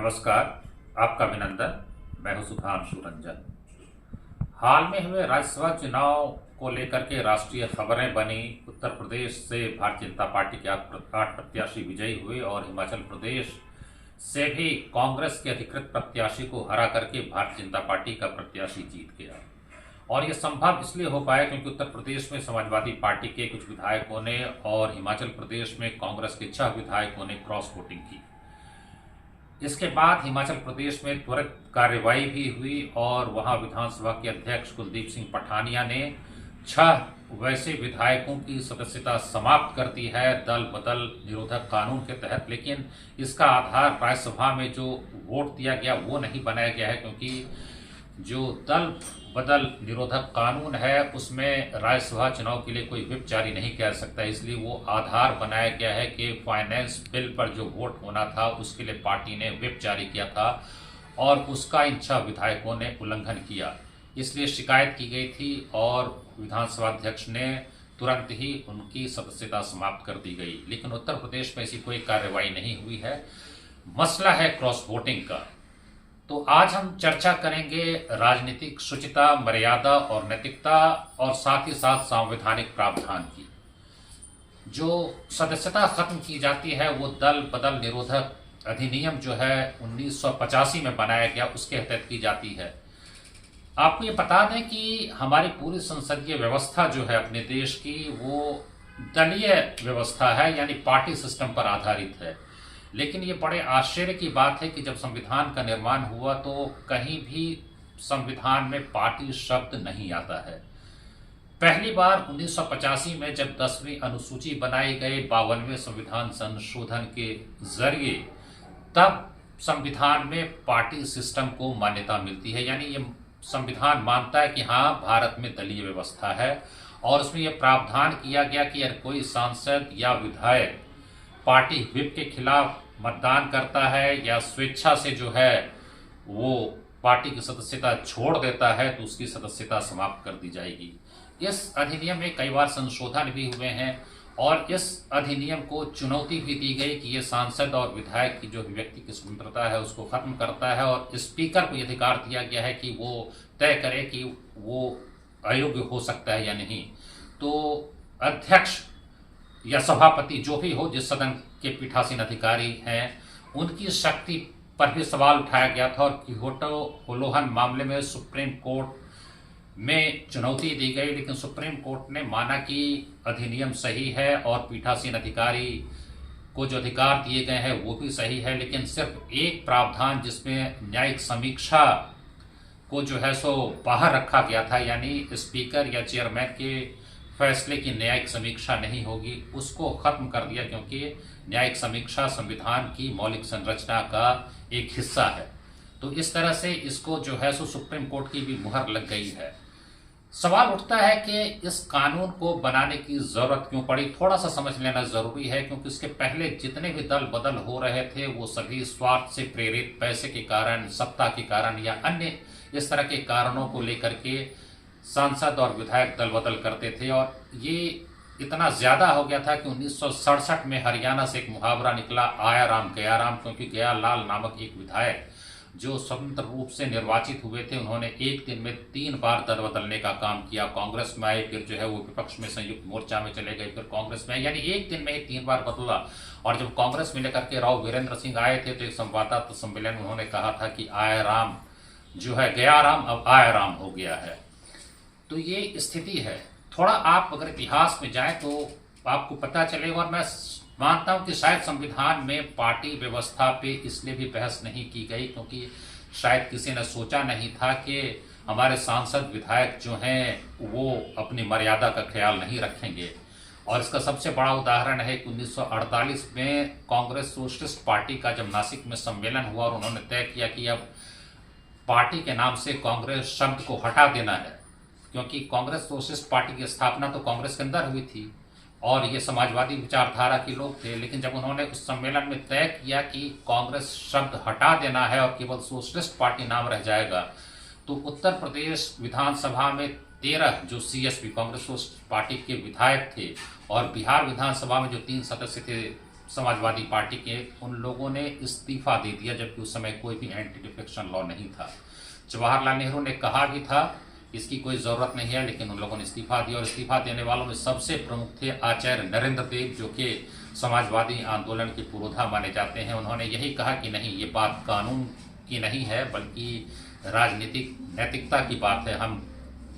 नमस्कार, आपका अभिनंदन। मैं हूं सुधांशु रंजन। हाल में हुए राज्यसभा चुनाव को लेकर के राष्ट्रीय खबरें बनी। उत्तर प्रदेश से भारतीय जनता पार्टी के 8 प्रत्याशी विजयी हुए और हिमाचल प्रदेश से भी कांग्रेस के अधिकृत प्रत्याशी को हरा करके भारतीय जनता पार्टी का प्रत्याशी जीत गया। और यह संभव इसलिए हो पाया क्योंकि उत्तर प्रदेश में समाजवादी पार्टी के कुछ विधायकों ने और हिमाचल प्रदेश में कांग्रेस के 6 विधायकों ने क्रॉस वोटिंग की। इसके बाद हिमाचल प्रदेश में त्वरित कार्रवाई भी हुई और वहां विधानसभा के अध्यक्ष कुलदीप सिंह पठानिया ने 6 वैसे विधायकों की सदस्यता समाप्त कर दी है दल बदल निरोधक कानून के तहत। लेकिन इसका आधार राज्यसभा में जो वोट दिया गया वो नहीं बनाया गया है, क्योंकि जो दल बदल निरोधक कानून है उसमें राज्यसभा चुनाव के लिए कोई व्हिप जारी नहीं कर सकता। इसलिए वो आधार बनाया गया है कि फाइनेंस बिल पर जो वोट होना था उसके लिए पार्टी ने व्हिप जारी किया था और उसका इन 6 विधायकों ने उल्लंघन किया। इसलिए शिकायत की गई थी और विधानसभा अध्यक्ष ने तुरंत ही उनकी सदस्यता समाप्त कर दी गई। लेकिन उत्तर प्रदेश में ऐसी कोई कार्रवाई नहीं हुई है। मसला है क्रॉस वोटिंग का। तो आज हम चर्चा करेंगे राजनीतिक शुचिता, मर्यादा और नैतिकता और साथ ही साथ संवैधानिक प्रावधान की। जो सदस्यता खत्म की जाती है वो दल बदल निरोधक अधिनियम जो है 1985 में बनाया गया उसके तहत की जाती है। आपको ये बता दें कि हमारी पूरी संसदीय व्यवस्था जो है अपने देश की वो दलीय व्यवस्था है, यानी पार्टी सिस्टम पर आधारित है। लेकिन ये बड़े आश्चर्य की बात है कि जब संविधान का निर्माण हुआ तो कहीं भी संविधान में पार्टी शब्द नहीं आता है। पहली बार 1985 में जब 10वीं अनुसूची बनाई गई 52वें संविधान संशोधन के जरिए, तब संविधान में पार्टी सिस्टम को मान्यता मिलती है। यानी ये संविधान मानता है कि हाँ, भारत में दलीय व्यवस्था है और उसमें यह प्रावधान किया गया कि अगर कोई सांसद या विधायक पार्टी व्हिप के खिलाफ मतदान करता है या स्वेच्छा से जो है वो पार्टी की सदस्यता छोड़ देता है तो उसकी सदस्यता समाप्त कर दी जाएगी। इस अधिनियम में कई बार संशोधन भी हुए हैं और इस अधिनियम को चुनौती भी दी गई कि ये सांसद और विधायक की जो व्यक्ति की स्वतंत्रता है उसको खत्म करता है और स्पीकर को अधिकार दिया गया है कि वो तय करे कि वो अयोग्य हो सकता है या नहीं। तो अध्यक्ष या सभापति जो भी हो, जिस सदन के पीठासीन अधिकारी हैं, उनकी शक्ति पर भी सवाल उठाया गया था और क्योटो उल्लंघन मामले में सुप्रीम कोर्ट में चुनौती दी गई। लेकिन सुप्रीम कोर्ट ने माना कि अधिनियम सही है और पीठासीन अधिकारी को जो अधिकार दिए गए हैं वो भी सही है। लेकिन सिर्फ एक प्रावधान जिसमें न्यायिक समीक्षा को जो है सो बाहर रखा गया था, यानी स्पीकर या चेयरमैन के फैसले की न्यायिक समीक्षा नहीं होगी, उसको खत्म कर दिया, क्योंकि न्यायिक समीक्षा संविधान की मौलिक संरचना का एक हिस्सा है। तो इस तरह से इसको जो है सो सुप्रीम कोर्ट की भी मुहर लग गई है। सवाल उठता है कि इस कानून को बनाने की जरूरत क्यों पड़ी। थोड़ा सा समझ लेना जरूरी है, क्योंकि इसके पहले जितने भी दल बदल हो रहे थे वो सभी स्वार्थ से प्रेरित, पैसे के कारण, सत्ता के कारण या अन्य इस तरह के कारणों को लेकर के सांसद और विधायक दल बदल करते थे। और ये इतना ज्यादा हो गया था कि 1967 में हरियाणा से एक मुहावरा निकला, आया राम गया राम, क्योंकि गया लाल नामक एक विधायक जो स्वतंत्र रूप से निर्वाचित हुए थे, उन्होंने एक दिन में 3 बार दल बदलने का काम किया। कांग्रेस में आए, फिर जो है वो विपक्ष में संयुक्त मोर्चा में चले गए, फिर कांग्रेस में, यानी एक दिन में ही 3 बार बदला। और जब कांग्रेस में लेकर के राव वीरेंद्र सिंह आए थे तो एक संवाददाता सम्मेलन में उन्होंने कहा था कि आया राम जो है गया राम, अब आया राम हो गया है। तो ये स्थिति है। थोड़ा आप अगर इतिहास में जाएं तो आपको पता चलेगा। और मैं मानता हूं कि शायद संविधान में पार्टी व्यवस्था पे इसलिए भी बहस नहीं की गई क्योंकि शायद किसी ने सोचा नहीं था कि हमारे सांसद विधायक जो हैं वो अपनी मर्यादा का ख्याल नहीं रखेंगे। और इसका सबसे बड़ा उदाहरण है कि 1948 में कांग्रेस सोशलिस्ट पार्टी का जब नासिक में सम्मेलन हुआ और उन्होंने तय किया कि अब पार्टी के नाम से कांग्रेस शब्द को हटा देना है, क्योंकि कांग्रेस सोशलिस्ट पार्टी की स्थापना तो कांग्रेस के अंदर हुई थी और ये समाजवादी विचारधारा के लोग थे। लेकिन जब उन्होंने उस सम्मेलन में तय किया कि कांग्रेस शब्द हटा देना है और केवल सोशलिस्ट पार्टी नाम रह जाएगा, तो उत्तर प्रदेश विधानसभा में 13 जो CSP कांग्रेस सोशलिस्ट पार्टी के विधायक थे और बिहार विधानसभा में जो 3 सदस्य थे समाजवादी पार्टी के उन लोगों ने इस्तीफा दे दिया, जबकि उस समय कोई भी एंटी डिफेक्शन लॉ नहीं था। जवाहरलाल नेहरू ने कहा भी था इसकी कोई ज़रूरत नहीं है, लेकिन उन लोगों ने इस्तीफा दिया। और इस्तीफा देने वालों में सबसे प्रमुख थे आचार्य नरेंद्र देव, जो कि समाजवादी आंदोलन के पुरोधा माने जाते हैं। उन्होंने यही कहा कि नहीं, ये बात कानून की नहीं है बल्कि राजनीतिक नैतिकता की बात है। हम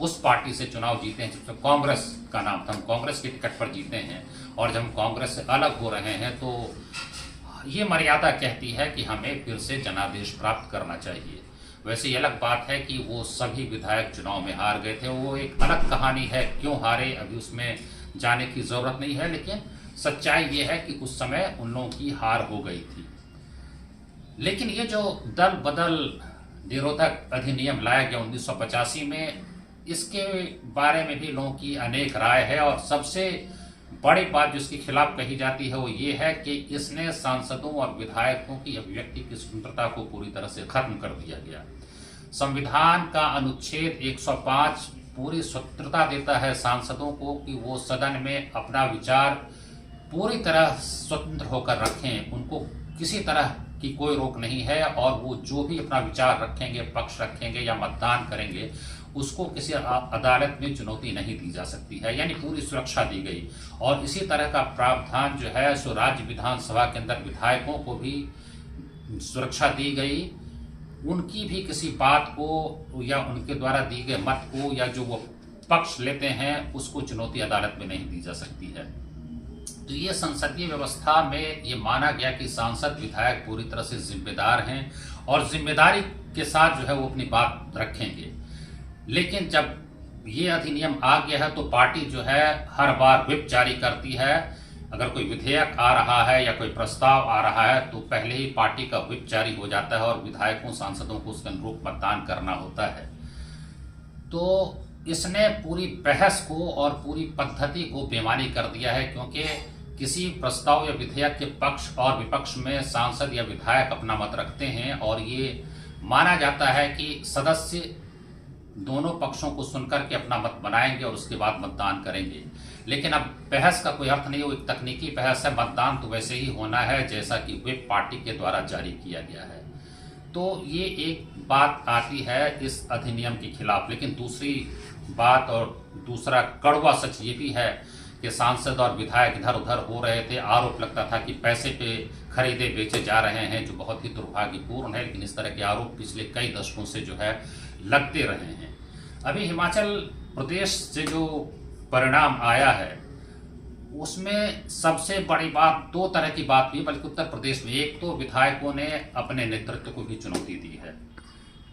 उस पार्टी से चुनाव जीते हैं जिसमें कांग्रेस का नाम था, हम कांग्रेस के टिकट पर जीते हैं, और जब हम कांग्रेस से अलग हो रहे हैं तो ये मर्यादा कहती है कि हमें फिर से जनादेश प्राप्त करना चाहिए। वैसे ये अलग बात है कि वो सभी विधायक चुनाव में हार गए थे, वो एक अलग कहानी है, क्यों हारे अभी उसमें जाने की ज़रूरत नहीं है, लेकिन सच्चाई ये है कि उस समय उन लोगों की हार हो गई थी। लेकिन ये जो दल बदल निरोधक अधिनियम लाया गया 1985 में, इसके बारे में भी लोगों की अनेक राय है, और सबसे बड़ी बात जो इसके खिलाफ कही जाती है वो ये है कि इसने सांसदों और विधायकों की अभिव्यक्ति की स्वतंत्रता को पूरी तरह से खत्म कर दिया गया। संविधान का अनुच्छेद 105 पूरी स्वतंत्रता देता है सांसदों को कि वो सदन में अपना विचार पूरी तरह स्वतंत्र होकर रखें, उनको किसी तरह की कोई रोक नहीं है, और वो जो भी अपना विचार रखेंगे, पक्ष रखेंगे या मतदान करेंगे, उसको किसी अदालत में चुनौती नहीं दी जा सकती है, यानी पूरी सुरक्षा दी गई। और इसी तरह का प्रावधान जो है सो राज्य विधानसभा के अंदर विधायकों को भी सुरक्षा दी गई, उनकी भी किसी बात को या उनके द्वारा दिए गए मत को या जो वो पक्ष लेते हैं उसको चुनौती अदालत में नहीं दी जा सकती है। तो ये संसदीय व्यवस्था में ये माना गया कि सांसद विधायक पूरी तरह से जिम्मेदार हैं और जिम्मेदारी के साथ जो है वो अपनी बात रखेंगे। लेकिन जब ये अधिनियम आ गया है तो पार्टी जो है हर बार व्हिप जारी करती है। अगर कोई विधेयक आ रहा है या कोई प्रस्ताव आ रहा है तो पहले ही पार्टी का व्हिप जारी हो जाता है और विधायकों सांसदों को उसके अनुरूप मतदान करना होता है। तो इसने पूरी बहस को और पूरी पद्धति को बेमानी कर दिया है, क्योंकि किसी प्रस्ताव या विधेयक के पक्ष और विपक्ष में सांसद या विधायक अपना मत रखते हैं और ये माना जाता है कि सदस्य दोनों पक्षों को सुनकर के अपना मत बनाएंगे और उसके बाद मतदान करेंगे। लेकिन अब बहस का कोई अर्थ नहीं, वो एक तकनीकी बहस है। मतदान तो वैसे ही होना है जैसा कि व्हिप पार्टी के द्वारा जारी किया गया है। तो ये एक बात आती है इस अधिनियम के खिलाफ। लेकिन दूसरी बात और दूसरा कड़वा सच ये भी है कि सांसद और विधायक इधर उधर हो रहे थे। आरोप लगता था कि पैसे पे खरीदे बेचे जा रहे हैं, जो बहुत ही दुर्भाग्यपूर्ण है। लेकिन इस तरह के आरोप पिछले कई दशकों से जो है लगते रहे हैं। अभी हिमाचल प्रदेश से जो परिणाम आया है उसमें सबसे बड़ी बात, दो तरह की बात भी बल्कि उत्तर प्रदेश में। एक तो विधायकों ने अपने नेतृत्व को भी चुनौती दी है।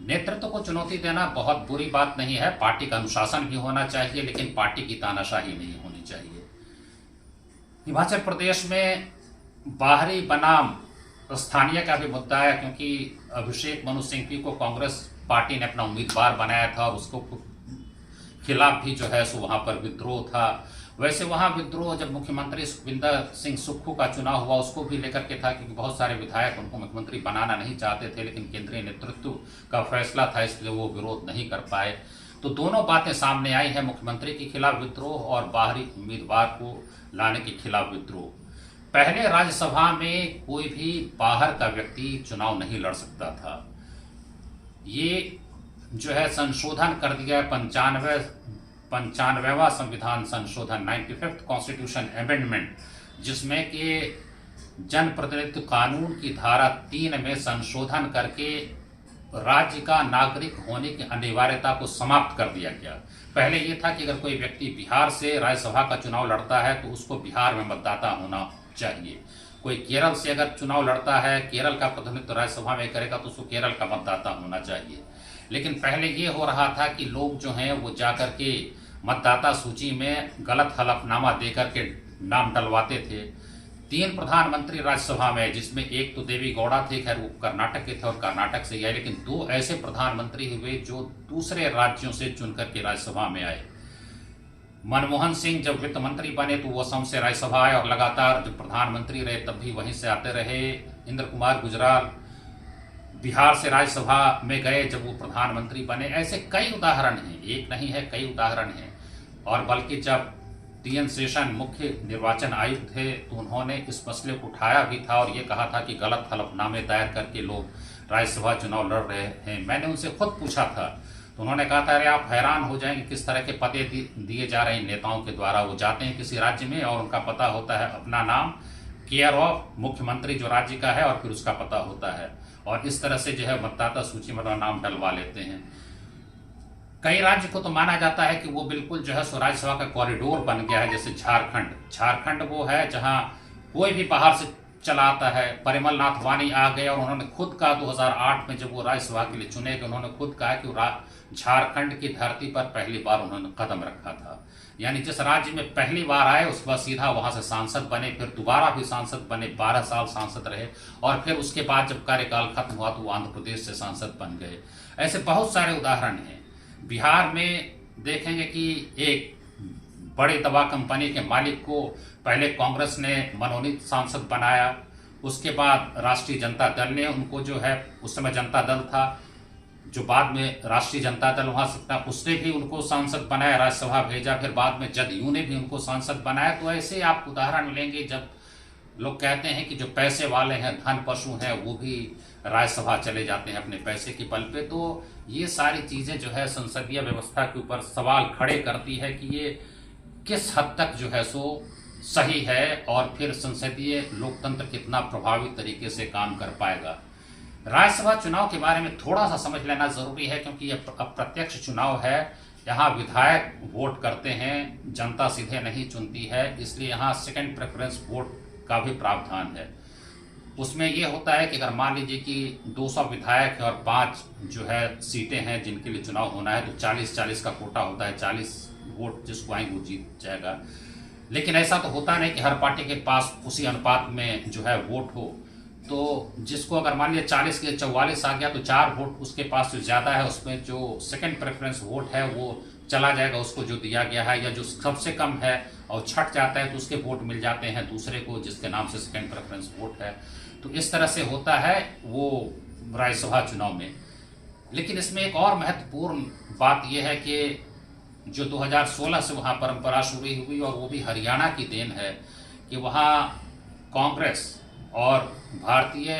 नेतृत्व को चुनौती देना बहुत बुरी बात नहीं है, पार्टी का अनुशासन भी होना चाहिए, लेकिन पार्टी की तानाशाही नहीं होनी चाहिए। हिमाचल प्रदेश में बाहरी बनाम स्थानीय का भी मुद्दा है, क्योंकि अभिषेक मनु सिंघवी को कांग्रेस पार्टी ने अपना उम्मीदवार बनाया था और उसको खिलाफ भी जो है सो वहाँ पर विद्रोह था। वैसे वहाँ विद्रोह जब मुख्यमंत्री सुखविंदर सिंह सुक्खू का चुनाव हुआ उसको भी लेकर के था, क्योंकि बहुत सारे विधायक उनको मुख्यमंत्री बनाना नहीं चाहते थे, लेकिन केंद्रीय नेतृत्व का फैसला था, इसलिए वो विरोध नहीं कर पाए। तो दोनों बातें सामने आई हैं, मुख्यमंत्री के खिलाफ विद्रोह और बाहरी उम्मीदवार को लाने के खिलाफ विद्रोह। पहले राज्यसभा में कोई भी बाहर का व्यक्ति चुनाव नहीं लड़ सकता था। ये जो है संशोधन कर दिया है 95वां संविधान संशोधन 95th कॉन्स्टिट्यूशन अमेंडमेंट, जिसमें कि जनप्रतिनिधित्व कानून की धारा 3 में संशोधन करके राज्य का नागरिक होने की अनिवार्यता को समाप्त कर दिया गया। पहले ये था कि अगर कोई व्यक्ति बिहार से राज्यसभा का चुनाव लड़ता है तो उसको बिहार में मतदाता होना चाहिए। कोई केरल से अगर चुनाव लड़ता है, केरल का प्रतिनिधित्व राज्यसभा में करेगा तो उसको केरल का मतदाता होना चाहिए। लेकिन पहले ये हो रहा था कि लोग जो हैं वो जाकर के मतदाता सूची में गलत हलफनामा दे करके नाम डलवाते थे। 3 प्रधानमंत्री राज्यसभा में, जिसमें एक तो देवी गौड़ा थे, खैर वो कर्नाटक के थे और कर्नाटक से आए, लेकिन 2 ऐसे प्रधानमंत्री हुए जो दूसरे राज्यों से चुन करके राज्यसभा में आए। मनमोहन सिंह जब वित्त मंत्री बने तो वो असम से राज्यसभा आए और लगातार जब प्रधानमंत्री रहे तब भी वहीं से आते रहे। इंद्र कुमार गुजराल बिहार से राज्यसभा में गए जब वो प्रधानमंत्री बने। ऐसे कई उदाहरण हैं, एक नहीं है, कई उदाहरण हैं। और बल्कि जब टी.एन. शेषन मुख्य निर्वाचन आयुक्त थे, तो उन्होंने इस मसले को उठाया भी था और ये कहा था कि गलत हलफनामे दायर करके लोग राज्यसभा चुनाव लड़ रहे हैं। मैंने उनसे खुद पूछा था, तो उन्होंने कहा था, अरे आप हैरान हो जाएंगे किस तरह के पते दिए जा रहे हैं नेताओं के द्वारा। वो जाते हैं किसी राज्य में और उनका पता होता है अपना नाम, केयर ऑफ मुख्यमंत्री जो राज्य का है, और फिर उसका पता होता है, और इस तरह से जो है मतदाता सूची में नाम डलवा लेते हैं। कई राज्य को तो माना जाता है कि वो बिल्कुल जो है सो राज्यसभा का कॉरिडोर बन गया है, जैसे झारखंड वो है जहां कोई भी बाहर से चला आता है। परिमल नाथ वानी आ गए और उन्होंने खुद कहा 2008 में जब वो राज्यसभा के लिए चुने गए, उन्होंने खुद कहा कि झारखंड की धरती पर पहली बार उन्होंने कदम रखा था। यानी जिस राज्य में पहली बार आए उसके बाद सीधा वहां से सांसद बने, फिर दोबारा भी सांसद बने, 12 साल सांसद रहे, और फिर उसके बाद जब कार्यकाल खत्म हुआ तो वो आंध्र प्रदेश से सांसद बन गए। ऐसे बहुत सारे उदाहरण हैं। बिहार में देखेंगे कि एक बड़ी दवा कंपनी के मालिक को पहले कांग्रेस ने मनोनीत सांसद बनाया, उसके बाद राष्ट्रीय जनता दल ने उनको जो है, उस समय जनता दल था जो बाद में राष्ट्रीय जनता दल वहां से था, उसने भी उनको सांसद बनाया, राज्यसभा भेजा, फिर बाद में जदयू ने भी उनको सांसद बनाया। तो ऐसे आप उदाहरण लेंगे जब लोग कहते हैं कि जो पैसे वाले हैं, धन पशु हैं, वो भी राज्यसभा चले जाते हैं अपने पैसे के बल पे। तो ये सारी चीजें जो है संसदीय व्यवस्था के ऊपर सवाल खड़े करती है कि ये किस हद तक जो है सो सही है, और फिर संसदीय लोकतंत्र कितना प्रभावी तरीके से काम कर पाएगा। राज्यसभा चुनाव के बारे में थोड़ा सा समझ लेना जरूरी है, क्योंकि ये अप्रत्यक्ष चुनाव है। यहाँ विधायक वोट करते हैं, जनता सीधे नहीं चुनती है, इसलिए यहाँ सेकंड प्रेफरेंस वोट का भी प्रावधान है। उसमें ये होता है कि अगर मान लीजिए कि 200 विधायक है और 5 जो है सीटें हैं जिनके लिए चुनाव होना है, तो 40-40 का कोटा होता है, 40 वोट जिसको आएंगे वो जीत जाएगा। लेकिन ऐसा तो होता नहीं कि हर पार्टी के पास उसी अनुपात में जो है वोट हो। तो जिसको अगर मान लिया 40 के 44 आ गया, तो 4 वोट उसके पास जो ज़्यादा है उसमें जो सेकंड प्रेफरेंस वोट है वो चला जाएगा उसको जो दिया गया है, या जो सबसे कम है और छट जाता है तो उसके वोट मिल जाते हैं दूसरे को जिसके नाम से सेकंड प्रेफरेंस वोट है। तो इस तरह से होता है वो राज्यसभा चुनाव में। लेकिन इसमें एक और महत्वपूर्ण बात यह है कि जो 2016 से वहाँ परंपरा शुरू हुई, और वो भी हरियाणा की देन है, कि वहाँ कांग्रेस और भारतीय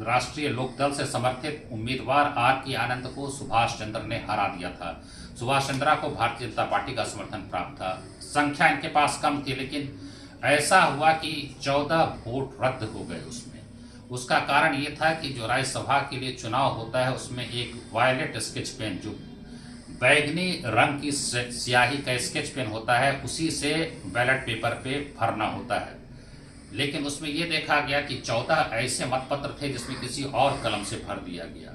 राष्ट्रीय लोकदल से समर्थित उम्मीदवार R.K. आनंद को सुभाष चंद्र ने हरा दिया था। सुभाष चंद्रा को भारतीय जनता पार्टी का समर्थन प्राप्त था। संख्या इनके पास कम थी, लेकिन ऐसा हुआ कि 14 वोट रद्द हो गए उसमें। उसका कारण ये था कि जो राज्यसभा के लिए चुनाव होता है उसमें एक वायलेट स्केच पेन, जो बैगनी रंग की स्याही का स्केच पेन होता है, उसी से बैलेट पेपर पे भरना होता है। लेकिन उसमें ये देखा गया कि 14 ऐसे मतपत्र थे जिसमें किसी और कलम से भर दिया गया।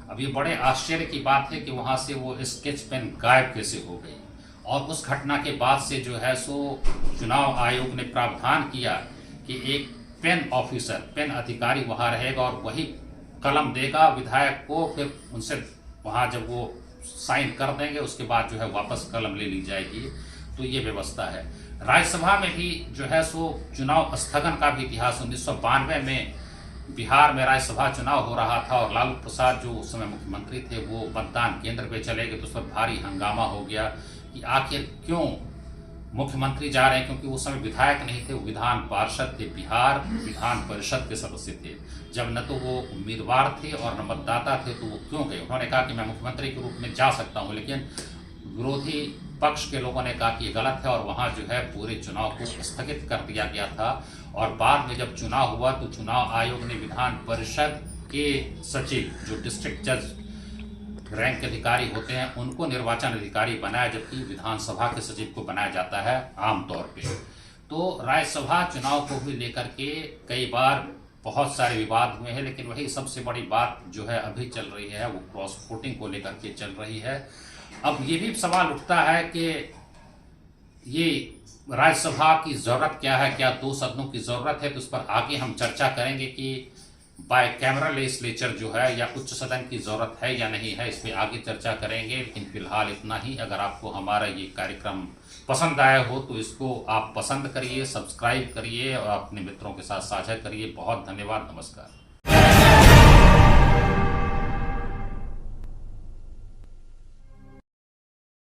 अब ये बड़े आश्चर्य की बात है कि वहाँ से वो स्केच पेन गायब कैसे हो गई। और उस घटना के बाद से जो है सो चुनाव आयोग ने प्रावधान किया कि एक पेन ऑफिसर, पेन अधिकारी वहाँ रहेगा और वही कलम देगा विधायक को, फिर उनसे वहाँ जब वो साइन कर देंगे उसके बाद जो है वापस कलम ले ली जाएगी। तो ये व्यवस्था है। राज्यसभा में भी जो है सो चुनाव स्थगन का भी इतिहास 1992 में बिहार में राज्यसभा चुनाव हो रहा था, और लालू प्रसाद जो उस समय मुख्यमंत्री थे वो मतदान केंद्र पे चले गए, तो उस पर भारी हंगामा हो गया कि आखिर क्यों मुख्यमंत्री जा रहे हैं, क्योंकि उस समय विधायक नहीं थे, वो विधान पार्षद थे, बिहार विधान परिषद के सदस्य थे। जब न तो वो उम्मीदवार थे और न मतदाता थे, तो वो क्यों गए। उन्होंने कहा कि मैं मुख्यमंत्री के रूप में जा सकता हूँ, लेकिन विरोधी पक्ष के लोगों ने कहा कि ये गलत है, और वहाँ जो है पूरे चुनाव को स्थगित कर दिया गया था। और बाद में जब चुनाव हुआ तो चुनाव आयोग ने विधान परिषद के सचिव, जो डिस्ट्रिक्ट जज रैंक के अधिकारी होते हैं, उनको निर्वाचन अधिकारी बनाया, जबकि विधानसभा के सचिव को बनाया जाता है आमतौर पे। तो राज्यसभा चुनाव को भी लेकर के कई बार बहुत सारे विवाद हुए हैं, लेकिन वही सबसे बड़ी बात जो है अभी चल रही है वो क्रॉस वोटिंग को लेकर के चल रही है। अब ये भी सवाल उठता है कि ये राज्यसभा की ज़रूरत क्या है, क्या 2 सदनों की ज़रूरत है। तो उस पर आगे हम चर्चा करेंगे कि बाय कैमरा लेजिस्लेचर जो है या उच्च सदन की ज़रूरत है या नहीं है, इस पर आगे चर्चा करेंगे। लेकिन फिलहाल इतना ही। अगर आपको हमारा ये कार्यक्रम पसंद आया हो तो इसको आप पसंद करिए, सब्सक्राइब करिए और अपने मित्रों के साथ साझा करिए। बहुत धन्यवाद, नमस्कार।